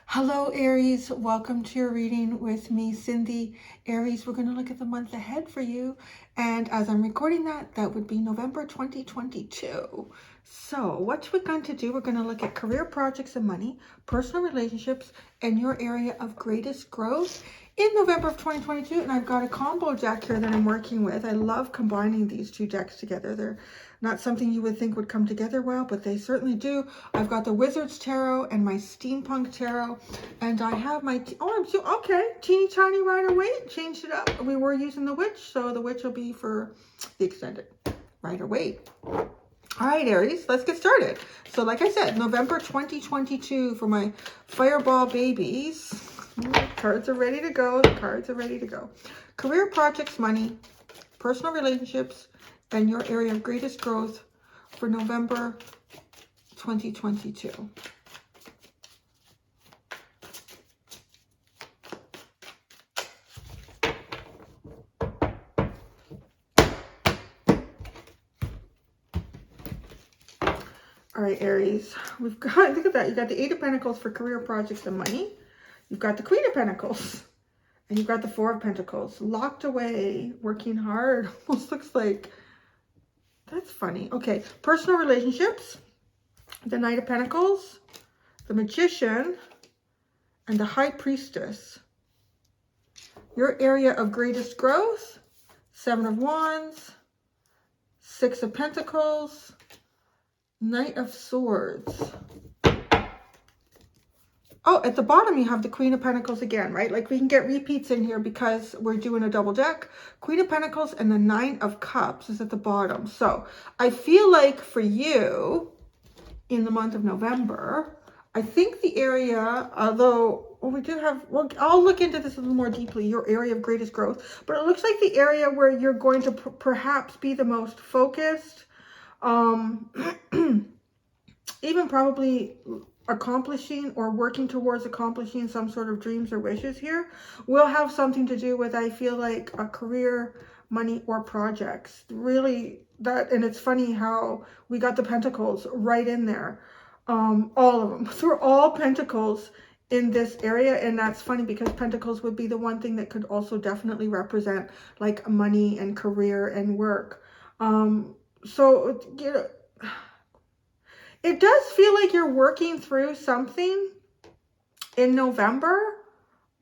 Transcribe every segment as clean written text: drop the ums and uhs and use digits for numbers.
Hello, Aries. Welcome to your reading with me, Cindy. Aries, we're going to look at the month ahead for you. And as I'm recording that would be November 2022. So what we're going to do, we're going to look at career, projects, and money, personal relationships, and your area of greatest growth in November of 2022. And I've got a combo deck here that I'm working with. I love combining these two decks together. They're not something you would think would come together well, but they certainly do. I've got the Wizard's Tarot and my Steampunk Tarot, and I have my, teeny tiny Rider-Waite, changed it up. We were using the Witch, so the Witch will be for the extended Rider-Waite. All right, Aries, let's get started. So like I said, November 2022 for my Fireball babies. Cards are ready to go. The cards are ready to go. Career, projects, money, personal relationships, and your area of greatest growth for November 2022. All right, Aries, we've got, look at that. You got the Eight of Pentacles for career, projects, and money. You've got the Queen of Pentacles, and you've got the Four of Pentacles. Locked away, working hard. Almost looks like, that's funny. Okay, personal relationships, the Knight of Pentacles, the Magician, and the High Priestess. Your area of greatest growth, Seven of Wands, Six of Pentacles, Knight of Swords. Oh, at the bottom you have the Queen of Pentacles again, right? Like we can get repeats in here because we're doing a double deck. Queen of Pentacles and the Nine of Cups is at the bottom. So I feel like for you in the month of November, I think the area, although we do have, well, I'll look into this a little more deeply, your area of greatest growth, but it looks like the area where you're going to perhaps be the most focused, even probably accomplishing or working towards accomplishing some sort of dreams or wishes here will have something to do with, I feel like, a career, money, or projects. Really, that, and it's funny how we got the Pentacles right in there. All of them. They're all Pentacles in this area, and that's funny because Pentacles would be the one thing that could also definitely represent like money and career and work. So, you know, it does feel like you're working through something in November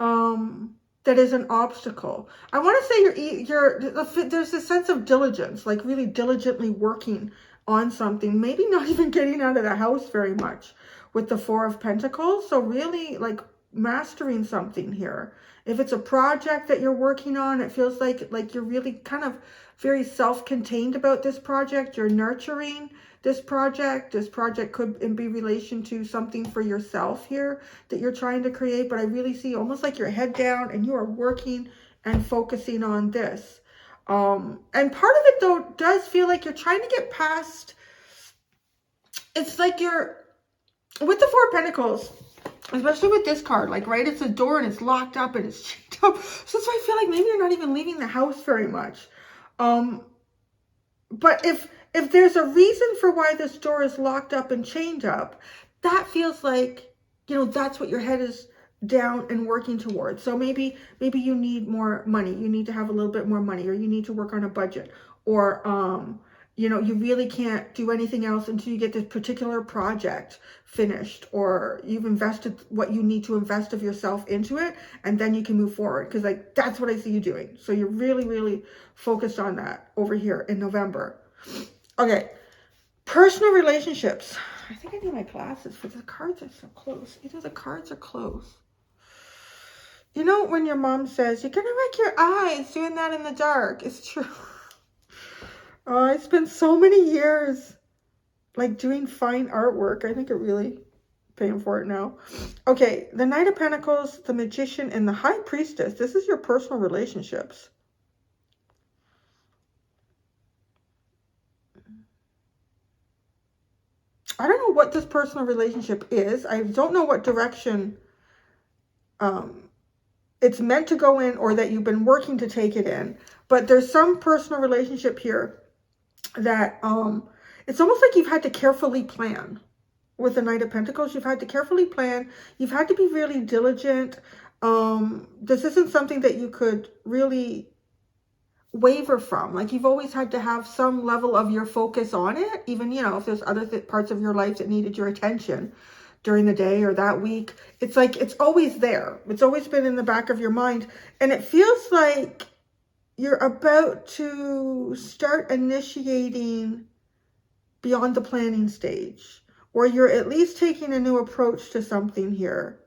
that is an obstacle. I want to say there's a sense of diligence, like really diligently working on something, maybe not even getting out of the house very much with the Four of Pentacles. So really like mastering something here. If it's a project that you're working on, it feels like you're really kind of very self-contained about this project. You're nurturing this project. This project could be relation to something for yourself here that you're trying to create. But I really see almost like your head down and you are working and focusing on this. And part of it though does feel like you're trying to get past. It's like you're with the Four of Pentacles, especially with this card, like, right, it's a door and it's locked up and it's chained up. So that's why I feel like maybe you're not even leaving the house very much. But if there's a reason for why this door is locked up and chained up, that feels like, you know, that's what your head is down and working towards. So maybe you need more money. You need to have a little bit more money, or you need to work on a budget, or, you know, you really can't do anything else until you get this particular project finished, or you've invested what you need to invest of yourself into it, and then you can move forward. Because like that's what I see you doing. So you're really, really focused on that over here in November. Okay, personal relationships. I think I need my glasses for the cards are so close. Either the cards are close. You know when your mom says, you're gonna wreck your eyes doing that in the dark? It's true. Oh, I spent so many years like doing fine artwork. I think it really paying for it now. Okay, the Knight of Pentacles, the Magician, and the High Priestess. This is your personal relationships. I don't know what this personal relationship is. I don't know what direction it's meant to go in, or that you've been working to take it in. But there's some personal relationship here that it's almost like you've had to carefully plan. With the Knight of Pentacles, you've had to carefully plan. You've had to be really diligent. This isn't something that you could really waver from. Like, you've always had to have some level of your focus on it, even, you know, if there's other parts of your life that needed your attention during the day or that week. It's like, it's always there. It's always been in the back of your mind. And it feels like you're about to start initiating beyond the planning stage, or you're at least taking a new approach to something here.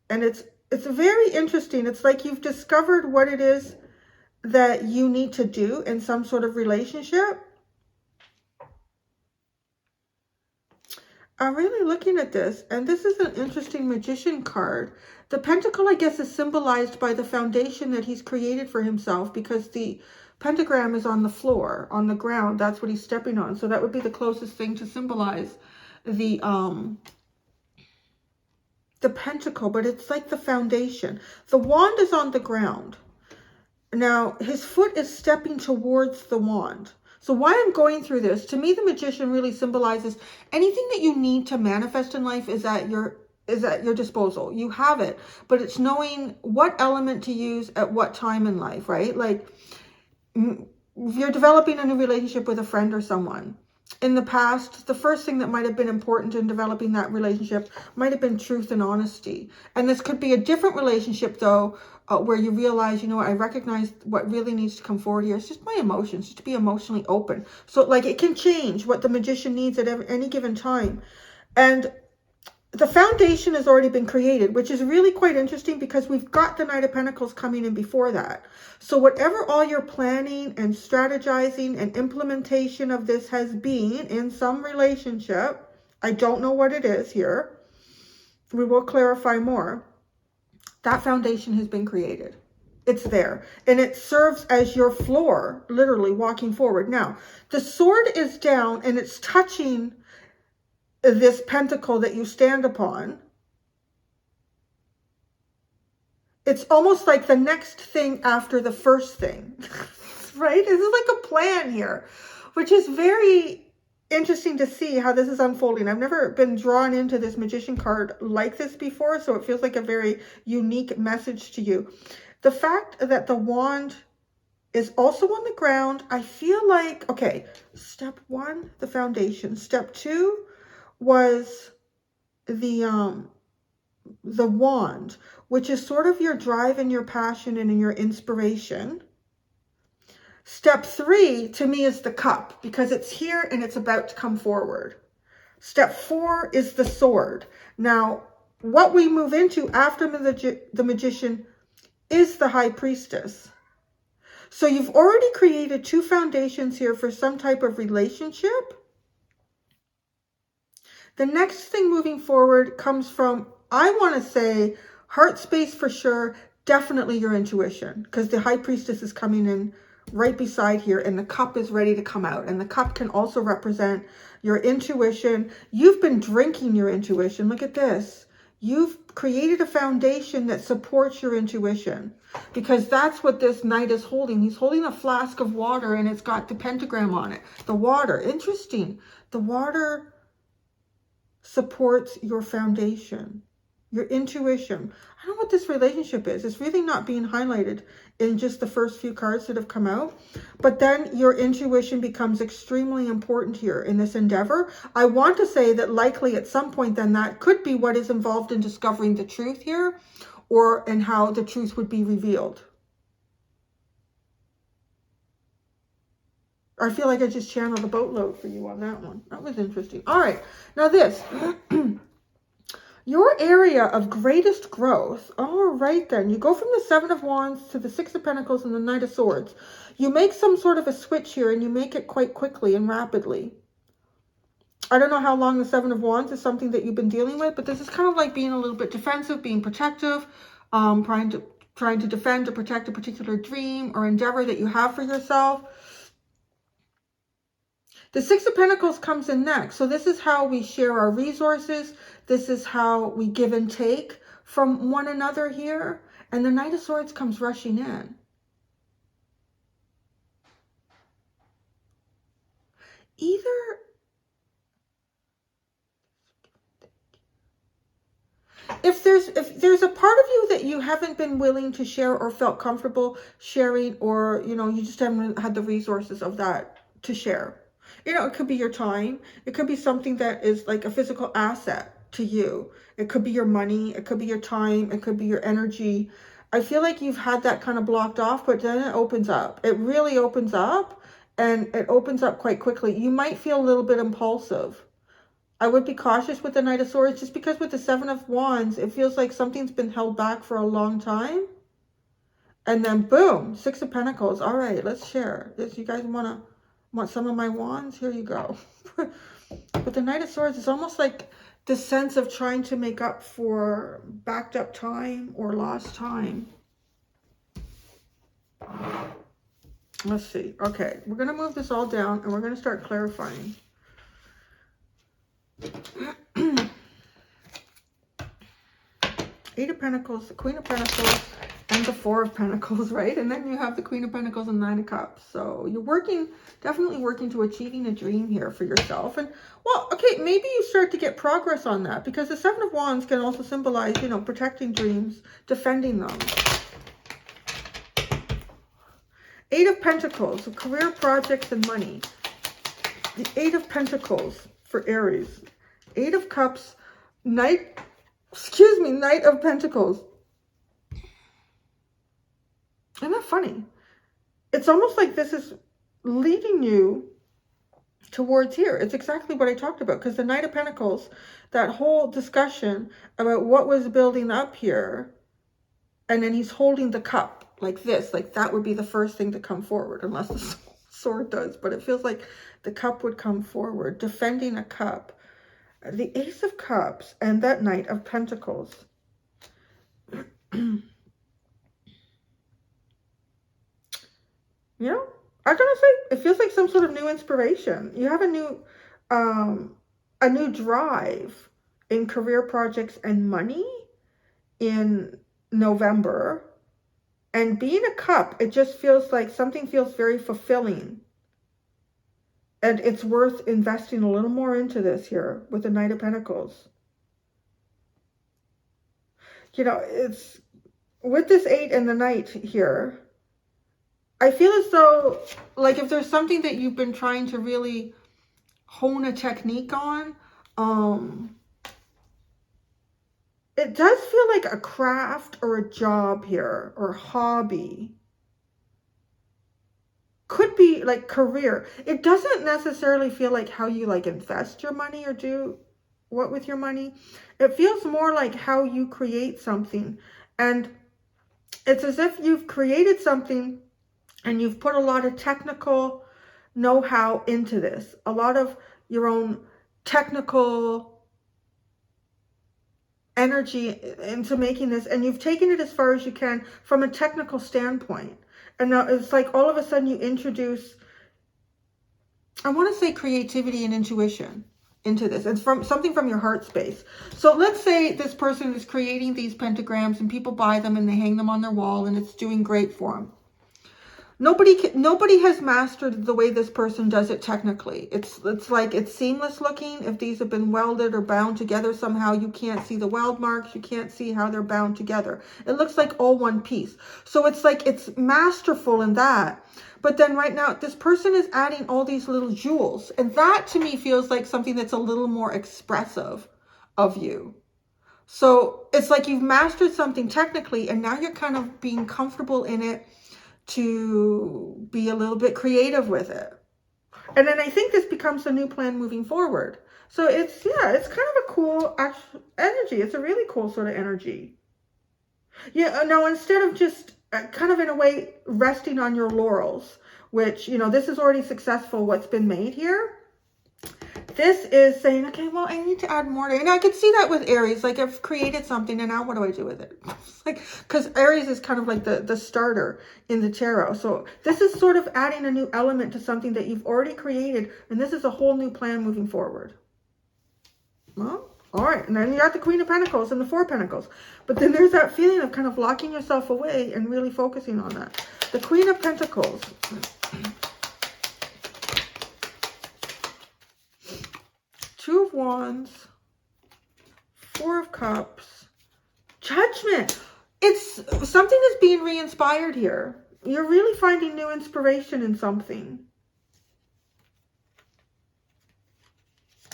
And it's very interesting. It's like you've discovered what it is that you need to do in some sort of relationship. I'm really looking at this, and this is an interesting Magician card. The Pentacle, I guess, is symbolized by the foundation that he's created for himself, because the pentagram is on the floor, on the ground. That's what he's stepping on. So that would be the closest thing to symbolize the Pentacle, but it's like the foundation. The wand is on the ground. Now, his foot is stepping towards the wand. So why I'm going through this, to me, the Magician really symbolizes anything that you need to manifest in life is at your disposal. You have it, but it's knowing what element to use at what time in life, right? Like, if you're developing a new relationship with a friend or someone, in the past, the first thing that might have been important in developing that relationship might have been truth and honesty. And this could be a different relationship, though, where you realize, you know, I recognize what really needs to come forward here. It's just my emotions, just to be emotionally open. So, like, it can change what the Magician needs at any given time. And the foundation has already been created, which is really quite interesting, because we've got the Knight of Pentacles coming in before that. So whatever all your planning and strategizing and implementation of this has been in some relationship, I don't know what it is here. We will clarify more. That foundation has been created. It's there. And it serves as your floor, literally walking forward. Now, the sword is down and it's touching this pentacle that you stand upon. It's almost like the next thing after the first thing, right? This is like a plan here, which is very interesting to see how this is unfolding. I've never been drawn into this Magician card like this before, so it feels like a very unique message to you. The fact that the wand is also on the ground, I feel like, okay, step one, the foundation. Step two was the wand, which is sort of your drive and your passion and your inspiration. Step three to me is the cup, because it's here and it's about to come forward. Step four is the sword. Now, what we move into after the Magician is the High Priestess. So you've already created two foundations here for some type of relationship. The next thing moving forward comes from, I want to say, heart space for sure, definitely your intuition, because the High Priestess is coming in right beside here, and the cup is ready to come out. And the cup can also represent your intuition. You've been drinking your intuition. Look at this. You've created a foundation that supports your intuition, because that's what this knight is holding. He's holding a flask of water, and it's got the pentagram on it. The water, interesting. The water supports your foundation, your intuition. I don't know what this relationship is. It's really not being highlighted in just the first few cards that have come out. But then your intuition becomes extremely important here in this endeavor. I want to say that likely at some point then that could be what is involved in discovering the truth here, or in how the truth would be revealed. I feel like I just channeled a boatload for you on that one. That was interesting. All right. Now this. Your area of greatest growth. All right then. You go from the Seven of Wands to the Six of Pentacles and the Knight of Swords. You make some sort of a switch here, and you make it quite quickly and rapidly. I don't know how long the Seven of Wands is something that you've been dealing with, but this is kind of like being a little bit defensive, being protective, trying to defend or protect a particular dream or endeavor that you have for yourself. The Six of Pentacles comes in next. So this is how we share our resources. This is how we give and take from one another here. And the Knight of Swords comes rushing in. either... If there's a part of you that you haven't been willing to share or felt comfortable sharing, or, you know, you just haven't had the resources of that to share. You know, it could be your time. It could be something that is like a physical asset to you. It could be your money. It could be your time. It could be your energy. I feel like you've had that kind of blocked off, but then it opens up. It really opens up, and it opens up quite quickly. You might feel a little bit impulsive. I would be cautious with the Knight of Swords, just because with the Seven of Wands, it feels like something's been held back for a long time. And then boom, Six of Pentacles. All right, let's share this. You guys want some of my wands? Here you go. But the Knight of Swords is almost like the sense of trying to make up for backed up time or lost time. Let's see. Okay, we're going to move this all down, and we're going to start clarifying. Eight of Pentacles, the Queen of Pentacles, and the Four of Pentacles, right? And then you have the Queen of Pentacles and Nine of Cups. So you're definitely working to achieving a dream here for yourself. And, well, okay, maybe you start to get progress on that, because the Seven of Wands can also symbolize, you know, protecting dreams, defending them. Eight of Pentacles, so career, projects, and money. The Eight of Pentacles for Aries. Eight of Cups, Knight of Pentacles. Isn't that funny? It's almost like this is leading you towards here. It's exactly what I talked about, because the Knight of Pentacles, that whole discussion about what was building up here, and then he's holding the cup like this, like that would be the first thing to come forward, unless the sword does, but it feels like the cup would come forward, defending a cup. The Ace of Cups and that Knight of Pentacles. You know, I gotta say, it feels like some sort of new inspiration. You have a new drive in career, projects, and money in November. And being a cup, it just feels like something feels very fulfilling. And it's worth investing a little more into this here with the Knight of Pentacles. You know, it's with this 8 and the Knight here, I feel as though, like, if there's something that you've been trying to really hone a technique on, it does feel like a craft or a job here, or hobby. Could be like career. It doesn't necessarily feel like how you like invest your money or do what with your money. It feels more like how you create something. And it's as if you've created something and you've put a lot of technical know-how into this. A lot of your own technical energy into making this. And you've taken it as far as you can from a technical standpoint. And now it's like all of a sudden you introduce, I want to say, creativity and intuition into this. It's from something from your heart space. So let's say this person is creating these pentagrams and people buy them and they hang them on their wall and it's doing great for them. Nobody has mastered the way this person does it technically. It's like it's seamless looking. If these have been welded or bound together somehow, you can't see the weld marks. You can't see how they're bound together. It looks like all one piece. So it's like it's masterful in that. But then right now, this person is adding all these little jewels. And that to me feels like something that's a little more expressive of you. So it's like you've mastered something technically and now you're kind of being comfortable in it to be a little bit creative with it. And then I think this becomes a new plan moving forward. So it's, yeah, it's kind of a cool energy. It's a really cool sort of energy. Yeah, now instead of just kind of in a way resting on your laurels, which, you know, this is already successful, what's been made here. This is saying, okay, well, I need to add more to it. And I could see that with Aries. Like, I've created something, and now what do I do with it? Like, because Aries is kind of like the starter in the tarot. So this is sort of adding a new element to something that you've already created. And this is a whole new plan moving forward. Well, all right. And then you got the Queen of Pentacles and the Four of Pentacles. But then there's that feeling of kind of locking yourself away and really focusing on that. The Queen of Pentacles. Wands, Four of Cups, Judgment. It's something is being re-inspired here. You're really finding new inspiration in something.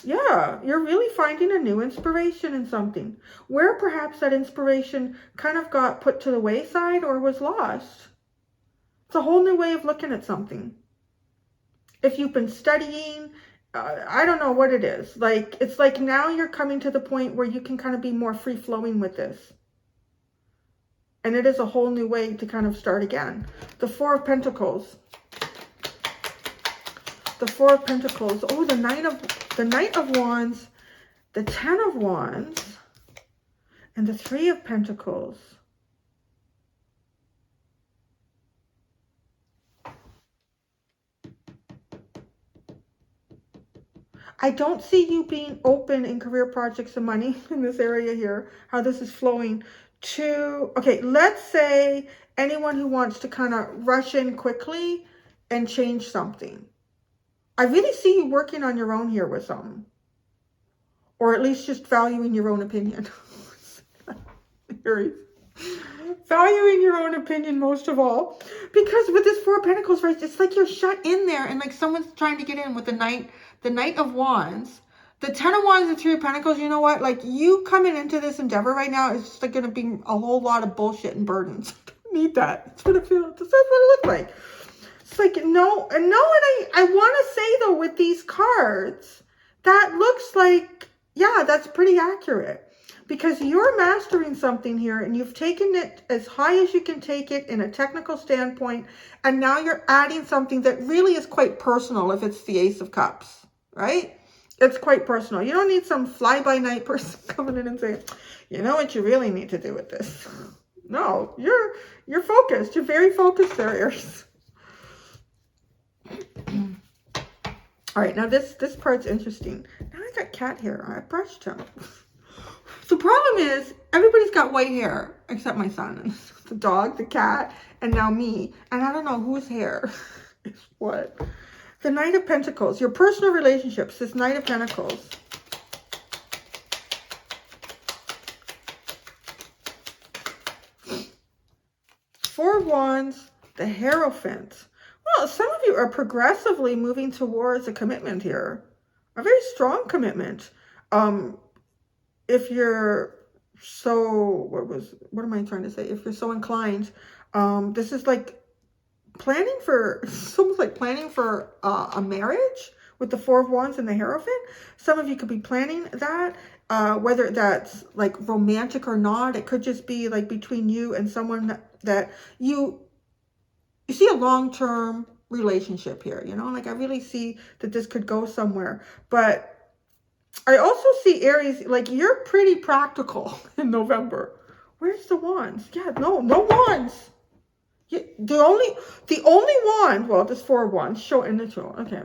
Yeah, you're really finding a new inspiration in something. Where perhaps that inspiration kind of got put to the wayside or was lost. It's a whole new way of looking at something. If you've been studying, I don't know what it is. Like, it's like now you're coming to the point where you can kind of be more free-flowing with this. And it is a whole new way to kind of start again. The Four of Pentacles. The Four of Pentacles. Oh, the Knight of Wands, the Ten of Wands, and the Three of Pentacles. I don't see you being open in career projects and money in this area here, how this is flowing to, okay, let's say anyone who wants to kind of rush in quickly and change something. I really see you working on your own here with something. Or at least just valuing your own opinion. Aries. Valuing your own opinion most of all. Because with this Four of Pentacles, right, it's like you're shut in there and like someone's trying to get in with the Knight of Wands. The Ten of Wands and Three of Pentacles, you know what? Like, you coming into this endeavor right now is just like going to be a whole lot of bullshit and burdens. I don't need that. That's what it feels. That's what it looks like. It's like, no. And I want to say, though, with these cards, that looks like, yeah, that's pretty accurate. Because you're mastering something here and you've taken it as high as you can take it in a technical standpoint. And now you're adding something that really is quite personal if it's the Ace of Cups, right? It's quite personal. You don't need some fly-by-night person coming in and saying, you know what you really need to do with this. No, you're focused. You're very focused there, Aries. All right, now this part's interesting. Now I got cat hair. I brushed him. The problem is everybody's got white hair except my son, the dog, the cat, and now me. And I don't know whose hair is what. The Knight of Pentacles, your personal relationships, this Knight of Pentacles. Four of Wands, the Hierophant. Well, some of you are progressively moving towards a commitment here. A very strong commitment. If you're so, what am I trying to say? If you're so inclined, this is like planning for, it's almost like planning for a marriage with the Four of Wands and the Hierophant. Some of you could be planning that, whether that's like romantic or not. It could just be like between you and someone that you see a long-term relationship here, you know, like I really see that this could go somewhere. But I also see, Aries, like you're pretty practical in November. Where's the wands? Yeah, no wands. Yeah, the only wand, well, there's Four of Wands, show in the two. Okay,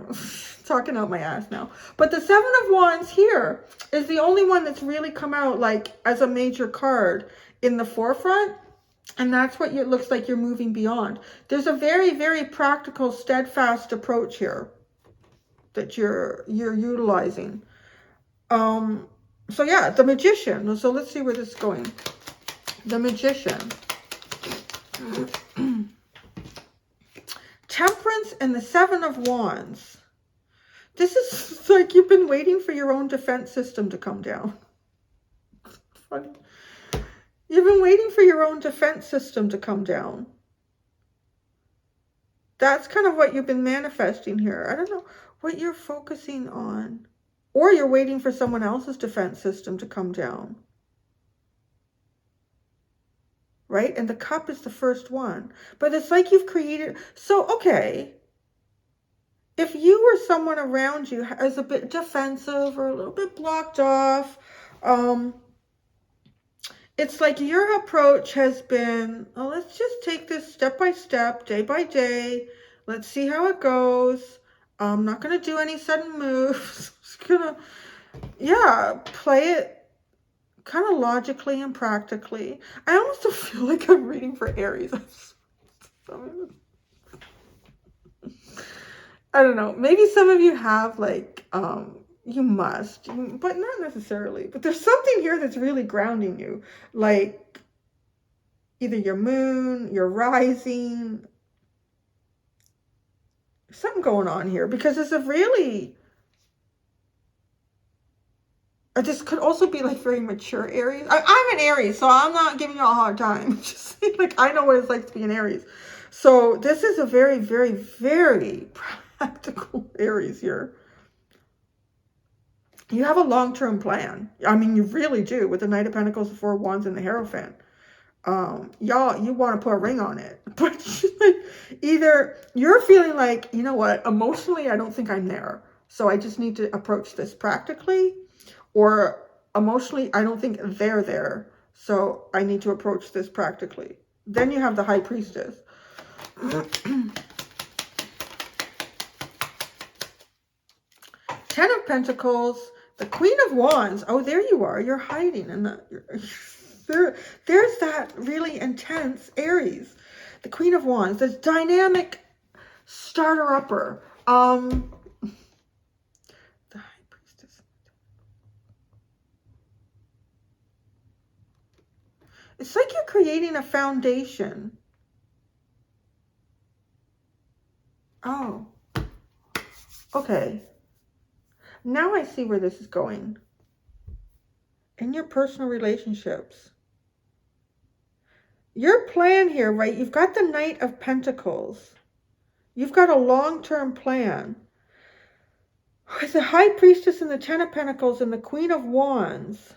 talking out my ass now. But the Seven of Wands here is the only one that's really come out like as a major card in the forefront. And that's what it looks like you're moving beyond. There's a very, very practical, steadfast approach here that you're utilizing. So yeah, the Magician. So let's see where this is going. The Magician. Temperance and the Seven of Wands. This is like you've been waiting for your own defense system to come down. Funny. You've been waiting for your own defense system to come down. That's kind of what you've been manifesting here. I don't know what you're focusing on. Or you're waiting for someone else's defense system to come down. Right? And the Cup is the first one. But it's like you've created... So, okay. If you or someone around you is a bit defensive or a little bit blocked off... it's like your approach has been, oh, let's just take this step by step, day by day. Let's see how it goes. I'm not going to do any sudden moves. Just going to, yeah, play it kind of logically and practically. I almost don't feel like I'm reading for Aries. I don't know. Maybe some of you have like You must, but not necessarily. But there's something here that's really grounding you. Like either your moon, your rising, something going on here. Because it's a really, this could also be like very mature Aries. I'm an Aries, so I'm not giving you a hard time. Just like, I know what it's like to be an Aries. So this is a very, very, very practical Aries here. You have a long-term plan. I mean, you really do, with the Knight of Pentacles, the Four of Wands, and the Hierophant. Y'all, you want to put a ring on it. But either you're feeling like, you know what, emotionally, I don't think I'm there. So I just need to approach this practically. Or emotionally, I don't think they're there. So I need to approach this practically. Then you have the High Priestess. Ten of Pentacles, the Queen of Wands. Oh, there you are. You're hiding. And there's that really intense Aries. The Queen of Wands, this dynamic starter-upper. The High Priestess. It's like you're creating a foundation. Oh. Okay. Now I see where this is going. In your personal relationships. Your plan here, right? You've got the Knight of Pentacles. You've got a long-term plan. With the High Priestess and the Ten of Pentacles and the Queen of Wands.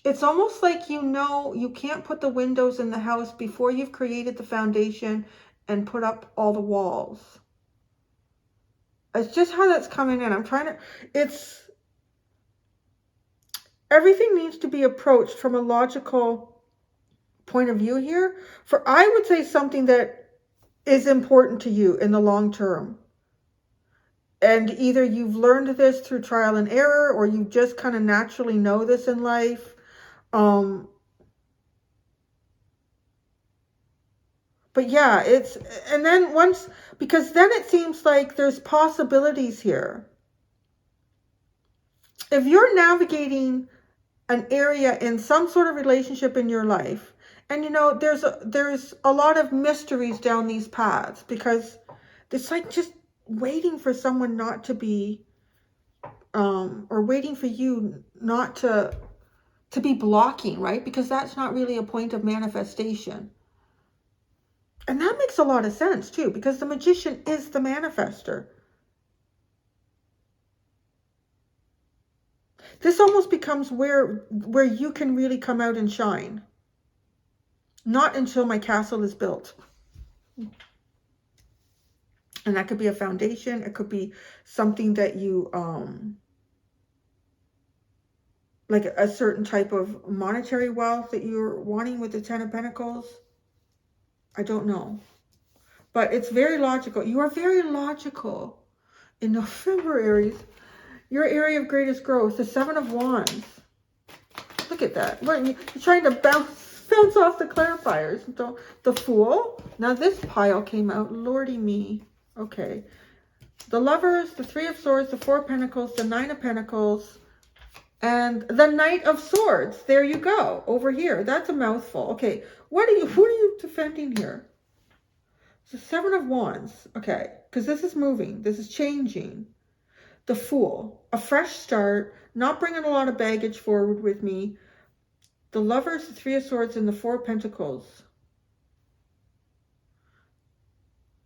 It's almost like you know you can't put the windows in the house before you've created the foundation and put up all the walls. It's just how that's coming in. I'm trying to, everything needs to be approached from a logical point of view here. For I would say something that is important to you in the long term. And either you've learned this through trial and error, or you just kind of naturally know this in life. But yeah, and then because then it seems like there's possibilities here. If you're navigating an area in some sort of relationship in your life, and you know, there's a lot of mysteries down these paths, because it's like just waiting for someone not to be, or waiting for you not to be blocking, right? Because that's not really a point of manifestation. And that makes a lot of sense too, because the Magician is the manifester. This almost becomes where you can really come out and shine. Not until my castle is built. And that could be a foundation. It could be something that you, like a certain type of monetary wealth that you're wanting with the Ten of Pentacles. I don't know. But it's very logical. You are very logical. In November, Aries, your area of greatest growth, the Seven of Wands. Look at that. What, you're trying to bounce off the clarifiers. The Fool. Now this pile came out. Lordy me. Okay. The Lovers, the Three of Swords, the Four of Pentacles, the Nine of Pentacles, and the Knight of Swords. There you go. Over here. That's a mouthful. Okay. What are you defending here? The Seven of Wands. Okay. Because this is moving. This is changing. The Fool. A fresh start. Not bringing a lot of baggage forward with me. The Lovers, the Three of Swords, and the Four of Pentacles.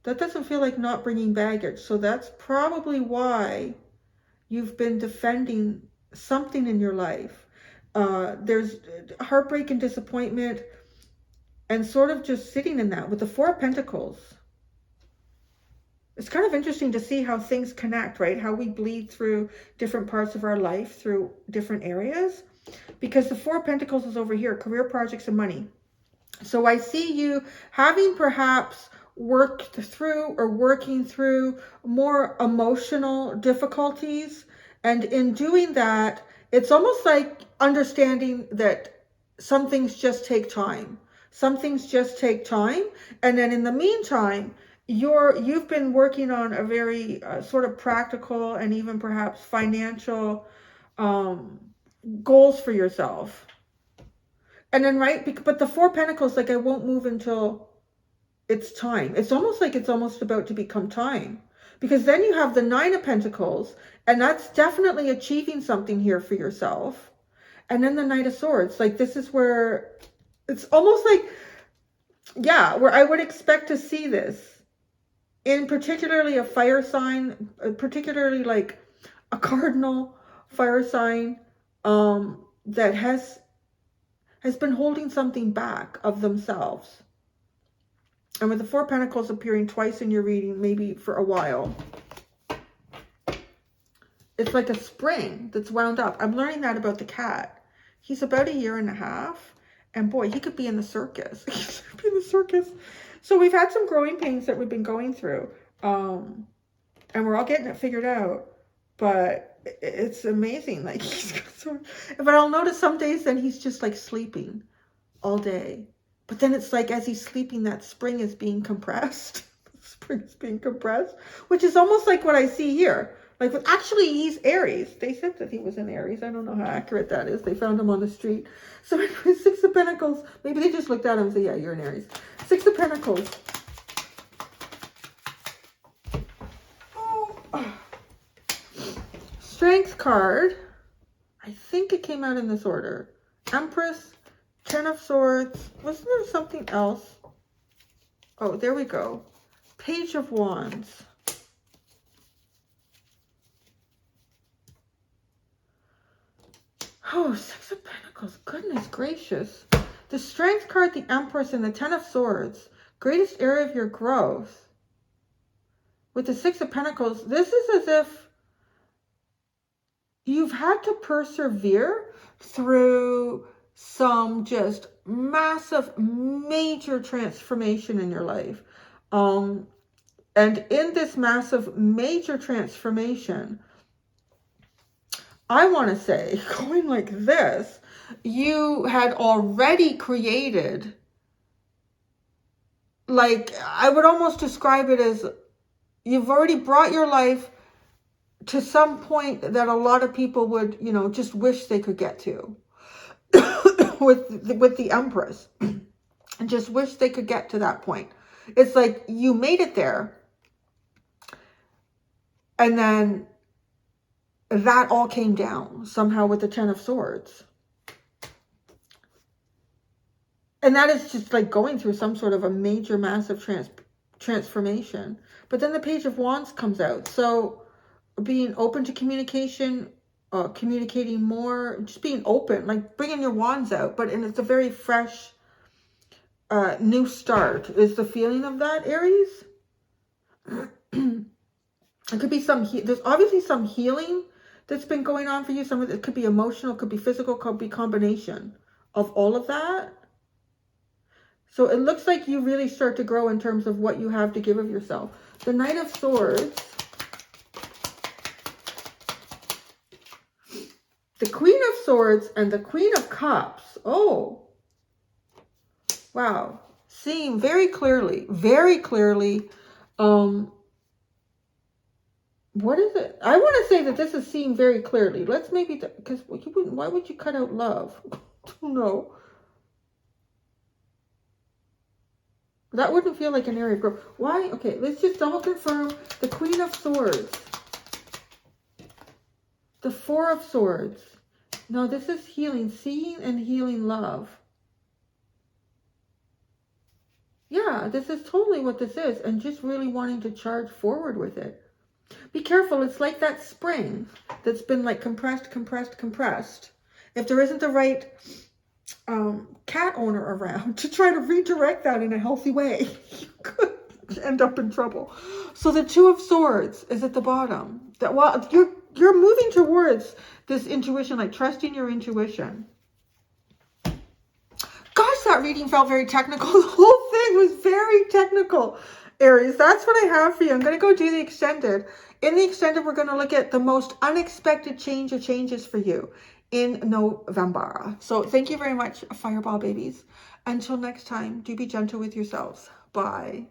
That doesn't feel like not bringing baggage. So that's probably why you've been defending something in your life. There's heartbreak and disappointment, and sort of just sitting in that with the Four of Pentacles. It's kind of interesting to see how things connect, right? How we bleed through different parts of our life through different areas. Because the Four of Pentacles is over here, career, projects, and money. So I see you having perhaps worked through or working through more emotional difficulties. And in doing that, it's almost like understanding that some things just take time. Some things just take time. And then in the meantime, you've been working on a very sort of practical and even perhaps financial goals for yourself. And then, right, but the Four of Pentacles, like, I won't move until it's time. It's almost like it's almost about to become time. Because then you have the Nine of Pentacles, and that's definitely achieving something here for yourself. And then the Knight of Swords, like, this is where it's almost like, yeah, where I would expect to see this in particularly a fire sign, particularly like a cardinal fire sign that has been holding something back of themselves. And with the Four of Pentacles appearing twice in your reading, maybe for a while, it's like a spring that's wound up. I'm learning that about the cat. He's about 1.5 years, and boy, he could be in the circus. He could be in the circus. So we've had some growing pains that we've been going through, and we're all getting it figured out. But it's amazing. Like, he's got so. But I'll notice some days then he's just like sleeping all day. But then it's like as he's sleeping, that spring is being compressed. The spring is being compressed, which is almost like what I see here. Like, actually, he's Aries. They said that he was in Aries. I don't know how accurate that is. They found him on the street. So anyway, Six of Pentacles. Maybe they just looked at him and said, yeah, you're an Aries. Six of Pentacles. Oh. Strength card. I think it came out in this order. Empress. Ten of Swords. Wasn't there something else? Oh, there we go. Page of Wands. Oh, Six of Pentacles. Goodness gracious. The Strength card, the Empress, and the Ten of Swords. Greatest area of your growth. With the Six of Pentacles, this is as if you've had to persevere through some just massive, major transformation in your life. And in this massive, major transformation, I want to say, going like this, you had already created, like, I would almost describe it as you've already brought your life to some point that a lot of people would, you know, just wish they could get to. with the Empress, and just wish they could get to that point. It's like you made it there, and then that all came down somehow with the Ten of Swords. And that is just like going through some sort of a major, massive transformation. But then the Page of Wands comes out. So being open to communication, communicating more, just being open, like bringing your wands out. But it's a very fresh, new start is the feeling of that, Aries. It could be there's obviously some healing that's been going on for you. Some of it could be emotional, could be physical, could be combination of all of that. So it looks like you really start to grow in terms of what you have to give of yourself. The Knight of Swords. The Queen of Swords and the Queen of Cups. Oh, wow. Seeing very clearly, what is it? I want to say that this is seen very clearly. Let's maybe, because you wouldn't, why would you cut out love? I don't know. That wouldn't feel like an area of growth. Why? Okay, let's just double confirm. The Queen of Swords. The Four of Swords. No, this is healing, seeing and healing love. Yeah, this is totally what this is, and just really wanting to charge forward with it. Be careful, it's like that spring that's been like compressed. If there isn't the right cat owner around to try to redirect that in a healthy way, you could end up in trouble. So the Two of Swords is at the bottom. That while you're moving towards this intuition, like trusting your intuition. Gosh, that reading felt very technical. The whole thing was very technical, Aries. That's what I have for you. I'm going to go do the extended. In the extended, we're going to look at the most unexpected changes for you in November. So thank you very much, Fireball babies. Until next time, do be gentle with yourselves. Bye.